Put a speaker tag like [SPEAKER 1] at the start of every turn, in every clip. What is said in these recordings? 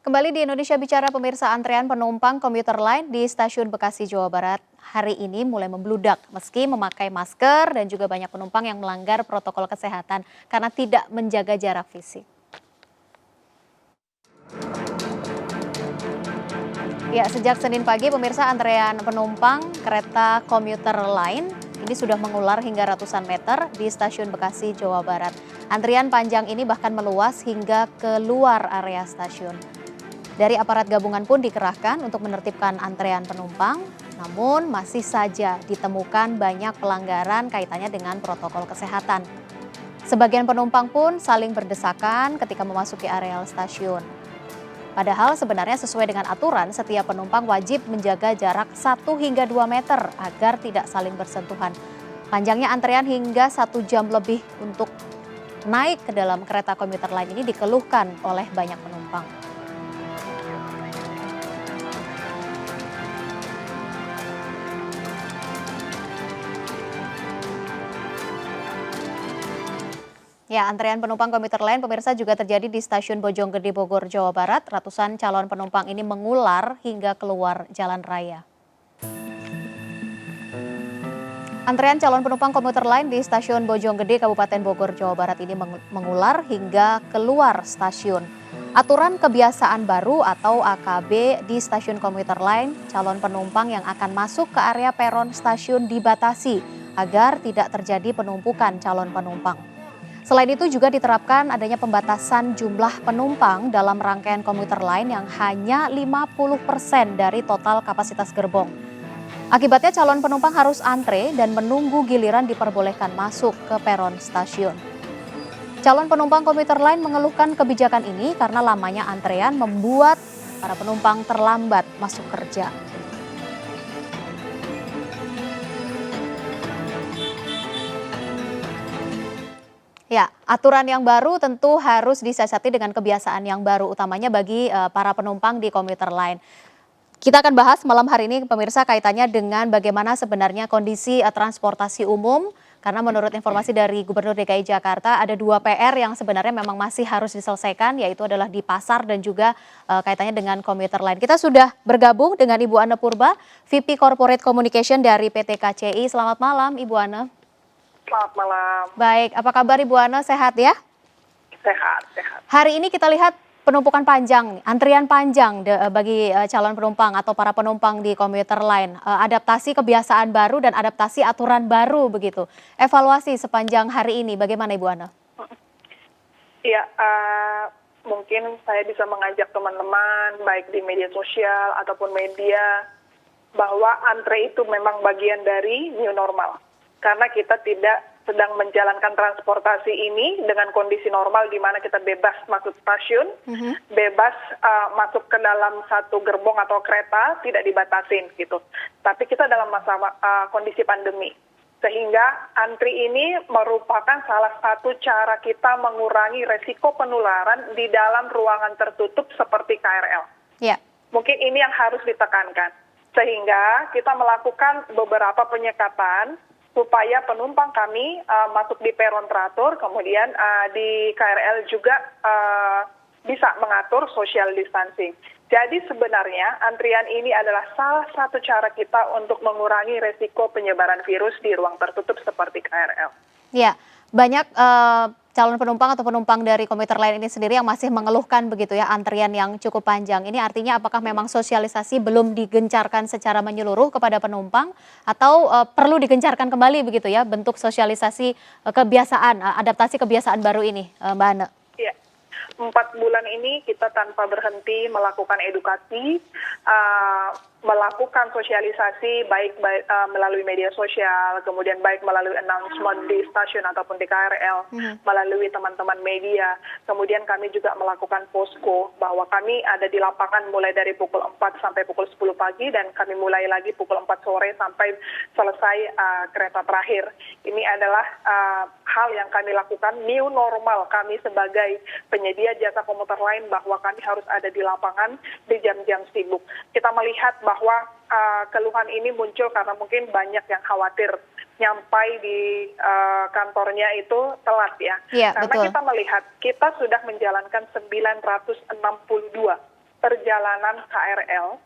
[SPEAKER 1] Kembali di Indonesia Bicara, pemirsa, antrean penumpang komuter lain di stasiun Bekasi, Jawa Barat hari ini mulai membludak meski memakai masker dan juga banyak penumpang yang melanggar protokol kesehatan karena tidak menjaga jarak fisik. Ya, sejak Senin pagi pemirsa, antrean penumpang kereta komuter lain ini sudah mengular hingga ratusan meter di stasiun Bekasi, Jawa Barat. Antrian panjang ini bahkan meluas hingga keluar area stasiun. Dari aparat gabungan pun dikerahkan untuk menertibkan antrean penumpang, namun masih saja ditemukan banyak pelanggaran kaitannya dengan protokol kesehatan. Sebagian penumpang pun saling berdesakan ketika memasuki areal stasiun. Padahal sebenarnya sesuai dengan aturan, setiap penumpang wajib menjaga jarak 1 hingga 2 meter agar tidak saling bersentuhan. Panjangnya antrean hingga 1 jam lebih untuk naik ke dalam kereta komuter lain ini dikeluhkan oleh banyak penumpang. Ya, antrean penumpang komuter lain pemirsa juga terjadi di stasiun Bojonggede, Bogor, Jawa Barat. Ratusan calon penumpang ini mengular hingga keluar jalan raya. Antrean calon penumpang komuter lain di stasiun Bojonggede, Kabupaten Bogor, Jawa Barat ini mengular hingga keluar stasiun. Aturan kebiasaan baru atau AKB di stasiun komuter lain, calon penumpang yang akan masuk ke area peron stasiun dibatasi agar tidak terjadi penumpukan calon penumpang. Selain itu juga diterapkan adanya pembatasan jumlah penumpang dalam rangkaian komuter lain yang hanya 50% dari total kapasitas gerbong. Akibatnya calon penumpang harus antre dan menunggu giliran diperbolehkan masuk ke peron stasiun. Calon penumpang komuter lain mengeluhkan kebijakan ini karena lamanya antrean membuat para penumpang terlambat masuk kerja. Ya, aturan yang baru tentu harus disiasati dengan kebiasaan yang baru, utamanya bagi para penumpang di komuter lain. Kita akan bahas malam hari ini pemirsa kaitannya dengan bagaimana sebenarnya kondisi transportasi umum, karena menurut informasi dari Gubernur DKI Jakarta ada 2 PR yang sebenarnya memang masih harus diselesaikan, yaitu adalah di pasar dan juga kaitannya dengan komuter lain. Kita sudah bergabung dengan Ibu Ane Purba, VP Corporate Communication dari PT KCI. Selamat malam Ibu Ane.
[SPEAKER 2] Selamat malam.
[SPEAKER 1] Baik, apa kabar Ibu Ane? Sehat ya?
[SPEAKER 2] Sehat, sehat.
[SPEAKER 1] Hari ini kita lihat penumpukan panjang, antrian panjang bagi calon penumpang atau para penumpang di komuter lain. Adaptasi kebiasaan baru dan adaptasi aturan baru begitu. Evaluasi sepanjang hari ini bagaimana Ibu Ane?
[SPEAKER 2] Ya, mungkin saya bisa mengajak teman-teman baik di media sosial ataupun media bahwa antre itu memang bagian dari new normal. Karena kita tidak sedang menjalankan transportasi ini dengan kondisi normal di mana kita bebas masuk stasiun, bebas masuk ke dalam satu gerbong atau kereta, tidak dibatasin gitu. Tapi kita dalam masa kondisi pandemi. Sehingga antri ini merupakan salah satu cara kita mengurangi resiko penularan di dalam ruangan tertutup seperti KRL.
[SPEAKER 1] Ya.
[SPEAKER 2] Mungkin ini yang harus ditekankan. Sehingga kita melakukan beberapa penyekatan supaya penumpang kami masuk di peron teratur, kemudian di KRL juga bisa mengatur social distancing. Jadi sebenarnya antrian ini adalah salah satu cara kita untuk mengurangi resiko penyebaran virus di ruang tertutup seperti KRL.
[SPEAKER 1] Ya, banyak calon penumpang atau penumpang dari komuter lain ini sendiri yang masih mengeluhkan begitu ya antrian yang cukup panjang. Ini artinya apakah memang sosialisasi belum digencarkan secara menyeluruh kepada penumpang atau perlu digencarkan kembali begitu ya bentuk sosialisasi kebiasaan, adaptasi kebiasaan baru ini Mbak Ane?
[SPEAKER 2] Iya. 4 bulan ini kita tanpa berhenti melakukan edukasi, melakukan sosialisasi baik melalui media sosial, kemudian baik melalui announcement di stasiun ataupun di KRL, melalui teman-teman media. Kemudian kami juga melakukan posko bahwa kami ada di lapangan mulai dari pukul 4 sampai pukul 10 pagi dan kami mulai lagi pukul 4 sore sampai selesai kereta terakhir. Ini adalah hal yang kami lakukan, new normal kami sebagai penyedia jasa komuter lain bahwa kami harus ada di lapangan di jam-jam sibuk. Kita melihat bahwa keluhan ini muncul karena mungkin banyak yang khawatir nyampai di kantornya itu telat ya.
[SPEAKER 1] Iya,
[SPEAKER 2] karena
[SPEAKER 1] betul.
[SPEAKER 2] kita melihat kita sudah menjalankan 962 perjalanan KRL,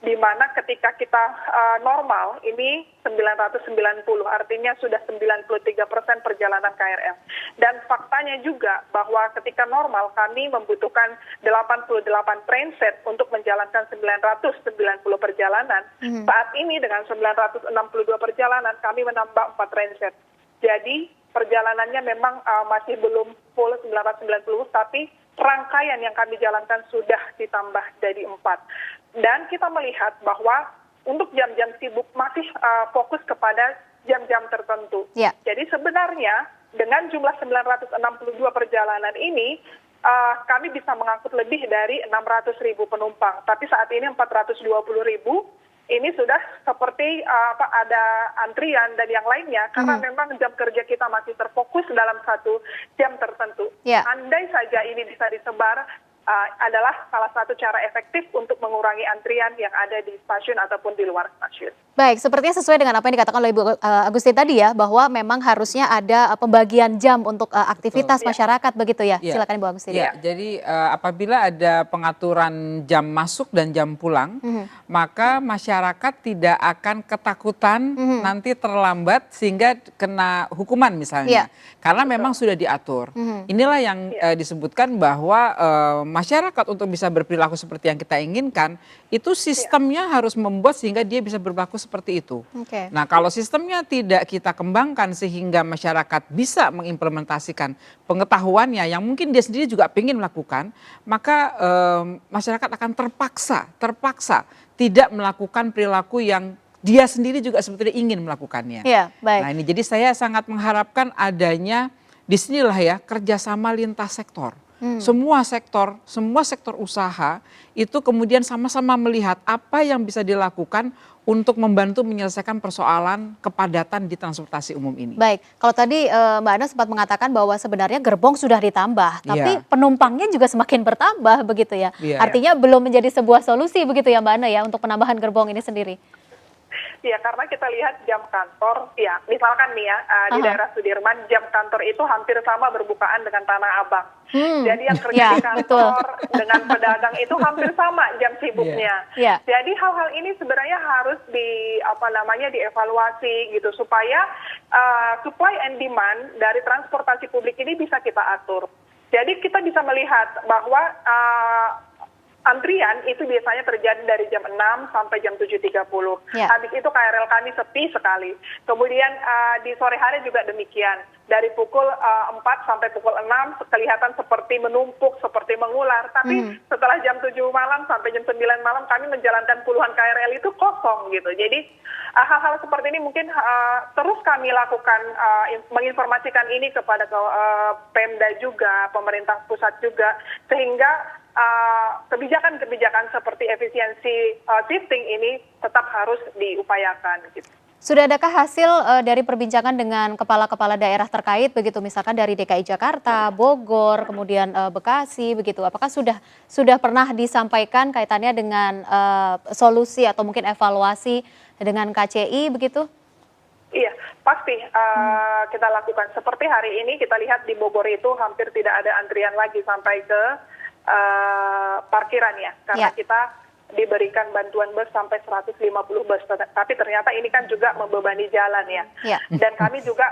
[SPEAKER 2] di mana ketika kita normal ini 990, artinya sudah 93% perjalanan KRL. Dan faktanya juga bahwa ketika normal kami membutuhkan 88 trainset untuk menjalankan 990 perjalanan. Saat ini dengan 962 perjalanan kami menambah 4 trainset. Jadi perjalanannya memang masih belum full 990, tapi rangkaian yang kami jalankan sudah ditambah jadi 4. Dan kita melihat bahwa untuk jam-jam sibuk masih fokus kepada jam-jam tertentu.
[SPEAKER 1] Ya.
[SPEAKER 2] Jadi sebenarnya dengan jumlah 962 perjalanan ini, kami bisa mengangkut lebih dari 600.000 penumpang. Tapi saat ini 420.000. Ini sudah seperti ada antrian dan yang lainnya karena memang jam kerja kita masih terfokus dalam satu jam tertentu.
[SPEAKER 1] Yeah.
[SPEAKER 2] Andai saja ini bisa disebar, adalah salah satu cara efektif untuk mengurangi antrian yang ada di stasiun ataupun di luar stasiun.
[SPEAKER 1] Baik, sepertinya sesuai dengan apa yang dikatakan oleh Ibu Agusti tadi ya, bahwa memang harusnya ada pembagian jam untuk aktivitas masyarakat begitu ya. Silakan Ibu Agusti.
[SPEAKER 3] Ya, jadi apabila ada pengaturan jam masuk dan jam pulang, maka masyarakat tidak akan ketakutan nanti terlambat sehingga kena hukuman misalnya. Karena memang sudah diatur. Inilah yang disebutkan bahwa masyarakat untuk bisa berperilaku seperti yang kita inginkan, itu sistemnya harus membuat sehingga dia bisa berlaku seperti itu. Nah, kalau sistemnya tidak kita kembangkan sehingga masyarakat bisa mengimplementasikan pengetahuannya yang mungkin dia sendiri juga ingin melakukan, maka masyarakat akan terpaksa tidak melakukan perilaku yang dia sendiri juga sebetulnya ingin melakukannya.
[SPEAKER 1] Baik.
[SPEAKER 3] Nah, ini jadi saya sangat mengharapkan adanya disinilah ya kerjasama lintas sektor. Semua sektor usaha itu kemudian sama-sama melihat apa yang bisa dilakukan untuk membantu menyelesaikan persoalan kepadatan di transportasi umum ini.
[SPEAKER 1] Baik, kalau tadi Mbak Ana sempat mengatakan bahwa sebenarnya gerbong sudah ditambah, tapi penumpangnya juga semakin bertambah begitu ya. Artinya belum menjadi sebuah solusi begitu ya Mbak Ana ya untuk penambahan gerbong ini sendiri.
[SPEAKER 2] Ya, karena kita lihat jam kantor, ya misalkan nih ya, di daerah Sudirman, jam kantor itu hampir sama berbukaan dengan Tanah Abang. Jadi yang kerja di kantor dengan pedagang itu hampir sama jam sibuknya. Jadi hal-hal ini sebenarnya harus dievaluasi gitu, supaya supply and demand dari transportasi publik ini bisa kita atur. Jadi kita bisa melihat bahwa antrian itu biasanya terjadi dari jam 6 sampai jam 7.30. Habis itu KRL kami sepi sekali. Kemudian di sore hari juga demikian. Dari pukul 4 sampai pukul 6 kelihatan seperti menumpuk, seperti mengular. Tapi setelah jam 7 malam sampai jam 9 malam kami menjalankan puluhan KRL itu kosong gitu. Jadi hal-hal seperti ini mungkin terus kami lakukan, menginformasikan ini kepada Pemda juga, pemerintah pusat juga, sehingga kebijakan-kebijakan seperti efisiensi shifting ini tetap harus diupayakan. Gitu.
[SPEAKER 1] Sudah adakah hasil dari perbincangan dengan kepala-kepala daerah terkait begitu, misalkan dari DKI Jakarta, Bogor, kemudian Bekasi begitu? Apakah sudah pernah disampaikan kaitannya dengan solusi atau mungkin evaluasi dengan KCI begitu?
[SPEAKER 2] Iya, pasti kita lakukan. Seperti hari ini kita lihat di Bogor itu hampir tidak ada antrian lagi sampai ke parkiran ya, karena kita diberikan bantuan bus sampai 150 bus, tapi ternyata ini kan juga membebani jalan ya. Dan kami juga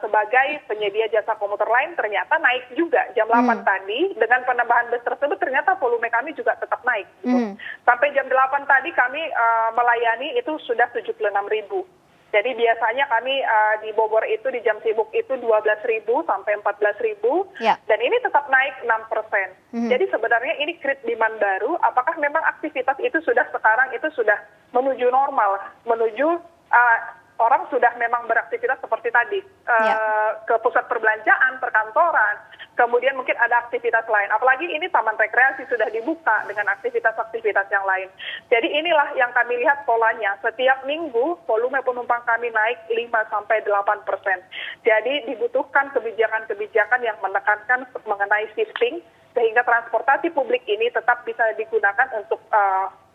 [SPEAKER 2] sebagai penyedia jasa komuter lain ternyata naik juga jam 8 tadi, dengan penambahan bus tersebut ternyata volume kami juga tetap naik. Gitu. Sampai jam 8 tadi kami melayani itu sudah 76.000. Jadi biasanya kami di Bogor itu di jam sibuk itu 12.000 sampai 14.000, dan ini tetap naik 6%. Jadi sebenarnya ini create demand baru. Apakah memang aktivitas itu sekarang sudah menuju normal, menuju orang sudah memang beraktivitas seperti tadi ke pusat perbelanjaan, perkantoran, kemudian mungkin ada aktivitas lain. Apalagi ini taman rekreasi sudah dibuka dengan aktivitas-aktivitas yang lain. Jadi inilah yang kami lihat polanya. Setiap minggu volume penumpang kami naik 5-8%. Jadi dibutuhkan kebijakan-kebijakan yang menekankan mengenai shifting, sehingga transportasi publik ini tetap bisa digunakan untuk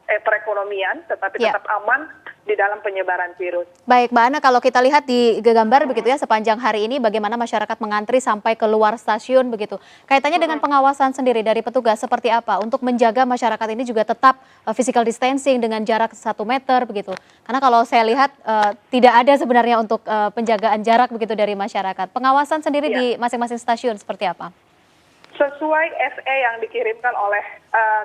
[SPEAKER 2] perekonomian, tetapi
[SPEAKER 1] Ya.
[SPEAKER 2] tetap aman di dalam penyebaran virus.
[SPEAKER 1] Baik, Mbak Ana, kalau kita lihat di gambar begitu ya sepanjang hari ini bagaimana masyarakat mengantri sampai keluar stasiun begitu. Kaitannya dengan pengawasan sendiri dari petugas seperti apa untuk menjaga masyarakat ini juga tetap physical distancing dengan jarak 1 meter begitu. Karena kalau saya lihat tidak ada sebenarnya untuk penjagaan jarak begitu dari masyarakat. Pengawasan sendiri
[SPEAKER 2] Ya.
[SPEAKER 1] di masing-masing stasiun seperti apa?
[SPEAKER 2] Sesuai SE yang dikirimkan oleh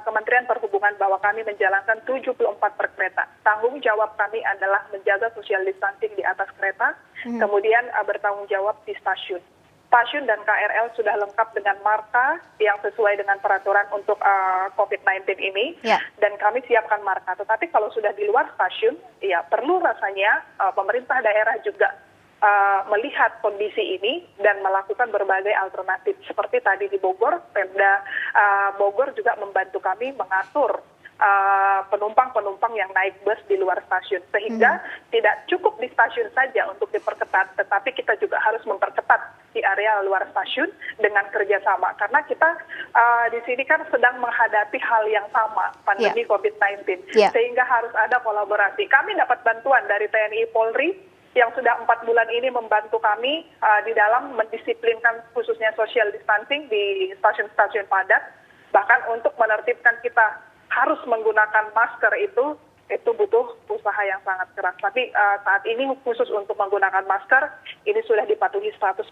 [SPEAKER 2] Kementerian Perhubungan bahwa kami menjalankan 74 per kereta. Tanggung jawab kami adalah menjaga social distancing di atas kereta, kemudian bertanggung jawab di stasiun. Stasiun dan KRL sudah lengkap dengan marka yang sesuai dengan peraturan untuk COVID-19 ini,
[SPEAKER 1] Ya.
[SPEAKER 2] dan kami siapkan marka. Tetapi kalau sudah di luar stasiun, ya perlu rasanya pemerintah daerah juga melihat kondisi ini dan melakukan berbagai alternatif. Seperti tadi di Bogor, Pemda Bogor juga membantu kami mengatur penumpang-penumpang yang naik bus di luar stasiun. Sehingga tidak cukup di stasiun saja untuk diperketat, tetapi kita juga harus memperketat di area luar stasiun dengan kerjasama. Karena kita di sini kan sedang menghadapi hal yang sama, pandemi COVID-19.
[SPEAKER 1] Yeah.
[SPEAKER 2] Sehingga harus ada kolaborasi. Kami dapat bantuan dari TNI Polri yang sudah 4 bulan ini membantu kami di dalam mendisiplinkan khususnya social distancing di stasiun-stasiun padat. Bahkan untuk menertibkan kita harus menggunakan masker itu butuh usaha yang sangat keras. Tapi saat ini khusus untuk menggunakan masker, ini sudah dipatuhi 100%.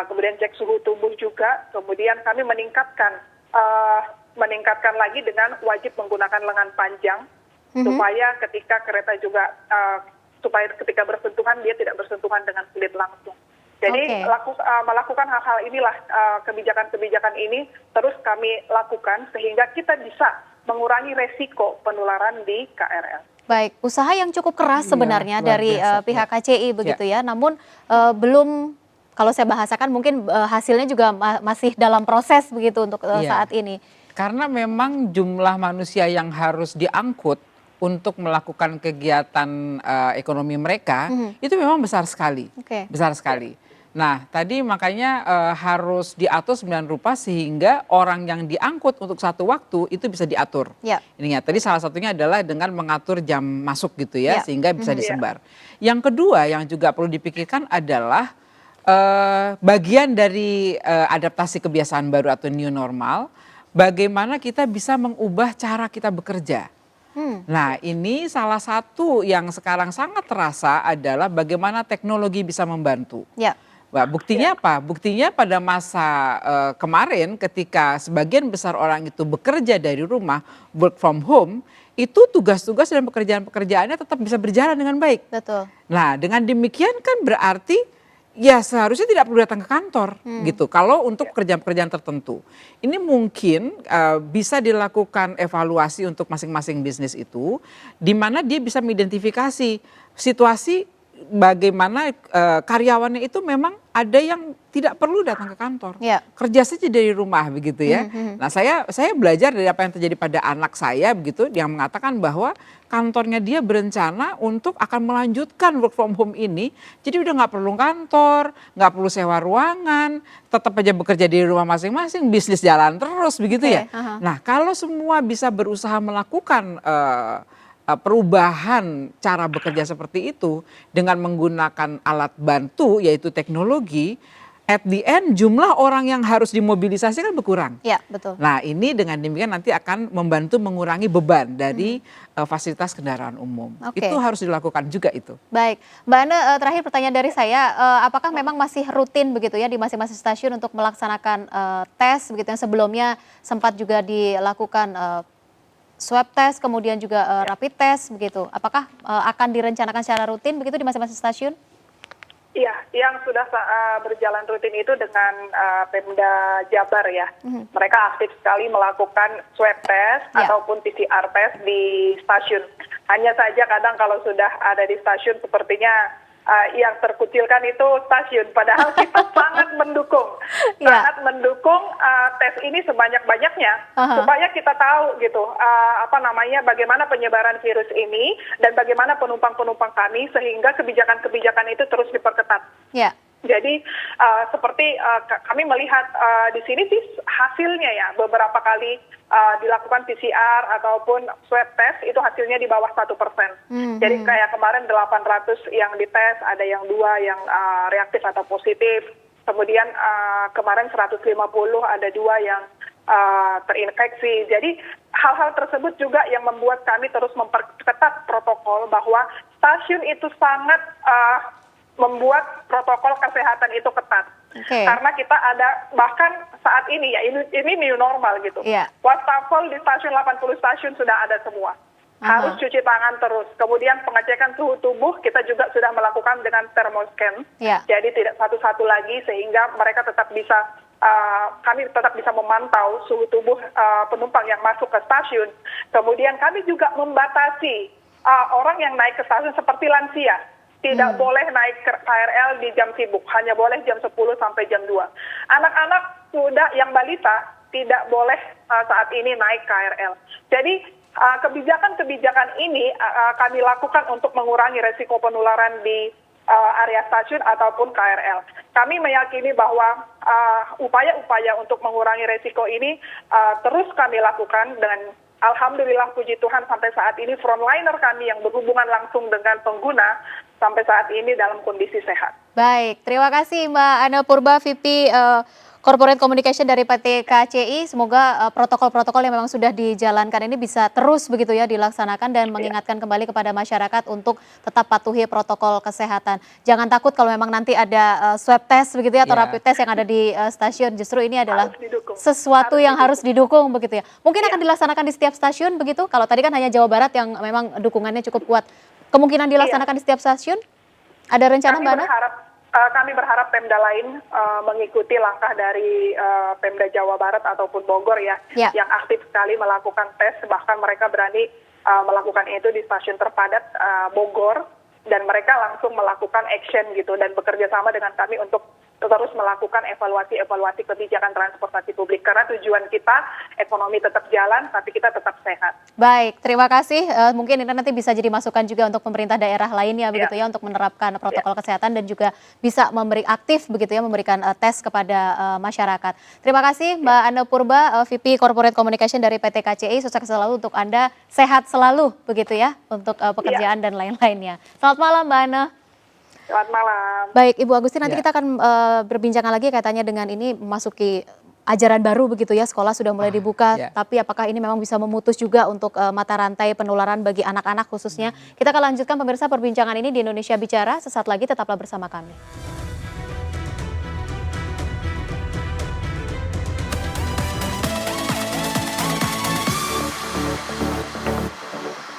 [SPEAKER 2] Kemudian cek suhu tubuh juga. Kemudian kami meningkatkan lagi dengan wajib menggunakan lengan panjang, supaya ketika kereta juga supaya ketika bersentuhan dia tidak bersentuhan dengan kulit langsung. Jadi melakukan hal-hal inilah, kebijakan-kebijakan ini terus kami lakukan sehingga kita bisa mengurangi resiko penularan di KRL.
[SPEAKER 1] Baik, usaha yang cukup keras sebenarnya
[SPEAKER 3] luar
[SPEAKER 1] dari
[SPEAKER 3] biasa,
[SPEAKER 1] pihak KCI begitu ya. Namun belum, kalau saya bahasakan mungkin hasilnya juga masih dalam proses begitu untuk saat ini.
[SPEAKER 3] Karena memang jumlah manusia yang harus diangkut untuk melakukan kegiatan ekonomi mereka itu memang besar sekali, besar sekali. Nah, tadi makanya harus diatur sembilan rupa sehingga orang yang diangkut untuk satu waktu itu bisa diatur. Ini ya, tadi salah satunya adalah dengan mengatur jam masuk gitu ya, sehingga bisa disebar. Yang kedua yang juga perlu dipikirkan adalah bagian dari adaptasi kebiasaan baru atau new normal, bagaimana kita bisa mengubah cara kita bekerja. Nah, ini salah satu yang sekarang sangat terasa adalah bagaimana teknologi bisa membantu. Nah, buktinya apa? Buktinya pada masa kemarin ketika sebagian besar orang itu bekerja dari rumah, work from home, itu tugas-tugas dan pekerjaan-pekerjaannya tetap bisa berjalan dengan baik.
[SPEAKER 1] Betul.
[SPEAKER 3] Nah, dengan demikian kan berarti ya seharusnya tidak perlu datang ke kantor gitu. Kalau untuk pekerjaan-pekerjaan tertentu. Ini mungkin bisa dilakukan evaluasi untuk masing-masing bisnis itu, di mana dia bisa mengidentifikasi situasi bagaimana karyawannya itu memang ada yang tidak perlu datang ke kantor, kerja saja dari rumah begitu ya. Nah, saya belajar dari apa yang terjadi pada anak saya begitu, yang mengatakan bahwa kantornya dia berencana untuk akan melanjutkan work from home ini, jadi udah nggak perlu kantor, nggak perlu sewa ruangan, tetap aja bekerja di rumah masing-masing, bisnis jalan terus begitu ya. Nah, kalau semua bisa berusaha melakukan perubahan cara bekerja seperti itu dengan menggunakan alat bantu yaitu teknologi, at the end jumlah orang yang harus dimobilisasi kan berkurang.
[SPEAKER 1] Ya, betul.
[SPEAKER 3] Nah, ini dengan demikian nanti akan membantu mengurangi beban dari fasilitas kendaraan umum. Itu harus dilakukan juga itu.
[SPEAKER 1] Baik, Mbak Ana, terakhir pertanyaan dari saya, apakah memang masih rutin begitu ya di masing-masing stasiun untuk melaksanakan tes begitu yang sebelumnya sempat juga dilakukan swab test, kemudian juga rapid test begitu. Apakah akan direncanakan secara rutin begitu di masing-masing stasiun?
[SPEAKER 2] Iya, yang sudah berjalan rutin itu dengan Pemda Jabar ya. Mereka aktif sekali melakukan swab test ataupun PCR test di stasiun. Hanya saja kadang kalau sudah ada di stasiun sepertinya yang terkucilkan itu stasiun. Padahal kita sangat mendukung, tes ini sebanyak-banyaknya supaya kita tahu gitu bagaimana penyebaran virus ini dan bagaimana penumpang-penumpang kami sehingga kebijakan-kebijakan itu terus diperketat. Jadi seperti kami melihat di sini sih hasilnya ya beberapa kali dilakukan PCR ataupun swab test itu hasilnya di bawah 1%. Jadi kayak kemarin 800 yang dites, ada yang 2 yang reaktif atau positif. Kemudian kemarin 150 ada 2 yang terinfeksi. Jadi hal-hal tersebut juga yang membuat kami terus memperketat protokol bahwa stasiun itu sangat membuat protokol kesehatan itu ketat. Karena kita ada bahkan saat ini ya ini new normal gitu. Wastafel di stasiun 80 stasiun sudah ada semua. Harus cuci tangan terus. Kemudian pengecekan suhu tubuh kita juga sudah melakukan dengan thermoscan. Jadi tidak satu-satu lagi sehingga mereka tetap bisa kami tetap bisa memantau suhu tubuh penumpang yang masuk ke stasiun. Kemudian kami juga membatasi orang yang naik ke stasiun seperti lansia. Tidak boleh naik ke KRL di jam sibuk, hanya boleh jam 10 sampai jam 2. Anak-anak sudah yang balita tidak boleh saat ini naik KRL. Jadi kebijakan-kebijakan ini kami lakukan untuk mengurangi resiko penularan di area stasiun ataupun KRL. Kami meyakini bahwa upaya-upaya untuk mengurangi resiko ini terus kami lakukan dengan alhamdulillah puji Tuhan sampai saat ini frontliner kami yang berhubungan langsung dengan pengguna sampai saat ini dalam kondisi sehat.
[SPEAKER 1] Baik, terima kasih Mbak Ana Purba, VP Corporate Communication dari PT KCI. Semoga protokol-protokol yang memang sudah dijalankan ini bisa terus begitu ya dilaksanakan dan mengingatkan kembali kepada masyarakat untuk tetap patuhi protokol kesehatan. Jangan takut kalau memang nanti ada swab test begitu ya atau rapid test yang ada di stasiun. Justru ini adalah sesuatu yang harus didukung begitu ya. Mungkin akan dilaksanakan di setiap stasiun begitu. Kalau tadi kan hanya Jawa Barat yang memang dukungannya cukup kuat. Kemungkinan dilaksanakan di setiap stasiun? Ada rencana Mbak Ana?
[SPEAKER 2] Kami berharap Pemda lain mengikuti langkah dari Pemda Jawa Barat ataupun Bogor ya, yang aktif sekali melakukan tes, bahkan mereka berani melakukan itu di stasiun terpadat Bogor, dan mereka langsung melakukan action gitu dan bekerja sama dengan kami untuk terus melakukan evaluasi kebijakan transportasi publik karena tujuan kita ekonomi tetap jalan tapi kita tetap sehat.
[SPEAKER 1] Baik, terima kasih. Mungkin ini nanti bisa jadi masukan juga untuk pemerintah daerah lainnya begitu ya untuk menerapkan protokol kesehatan dan juga bisa aktif begitu ya memberikan tes kepada masyarakat. Terima kasih Mbak Ana Purba, VP Corporate Communication dari PT KCI. Sukses selalu untuk Anda, sehat selalu begitu ya untuk pekerjaan dan lain-lainnya. Selamat malam Mbak Ana.
[SPEAKER 2] Selamat malam.
[SPEAKER 1] Baik Ibu Agustin, nanti kita akan berbincang lagi kaitannya dengan ini memasuki ajaran baru begitu ya, sekolah sudah mulai dibuka, tapi apakah ini memang bisa memutus juga untuk mata rantai penularan bagi anak-anak khususnya. Kita akan lanjutkan pemirsa perbincangan ini di Indonesia Bicara, sesaat lagi tetaplah bersama kami.